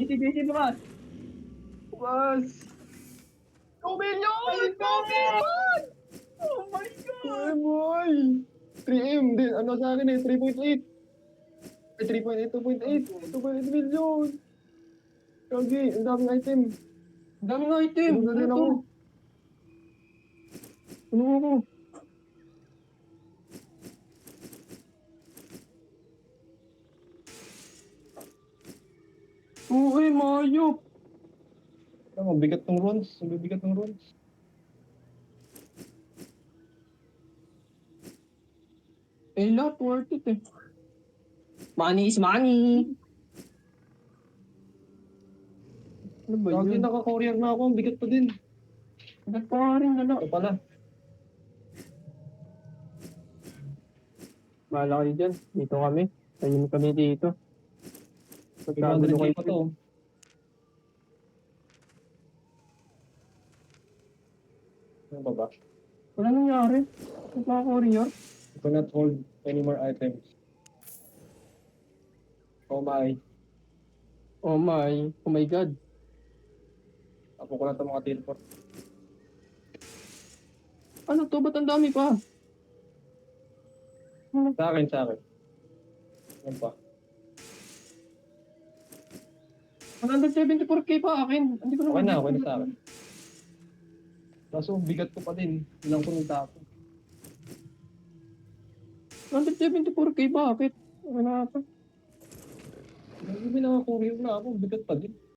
DC bukas. Bukas. 2 million! Ay, 2 million! Oh my Ay, God! boy. 3M. Din, ano sa akin eh, 3.8. Ay, 3.8, 2.8. 2.8 million. Kagi, ang daming item. Ang daming item. Tulog na Ano din to? ako. Ano ako? Oo, Mayo. Ang bigat ng runs. Ang bigat ng runs. Eh, lahat worth it eh. Money is money. Ano ba Kagi, yun? naka-courier na ako. Ang bigat pa din. Ba't pa nga rin Ito pala. Bahala kayo dyan. Dito kami. Tahimik kami dito. Magkagulo 500k kayo. pa to. Ano ba ba? Wala nangyari. Nagpa-courier. You cannot hold any more items. Oh my. Oh my God. Apo ko na ito mga teleport. Ano to? Ba't ang dami pa? Sa akin, sa akin. Yan pa. 174k pa akin. Hindi ko Okay naman. na, okay na sa akin. Kaso bigat ko pa din. Ilang ko nung tapo. 174k bakit? Wala pa. Hindi naka-courier na ako. Bigat pa din.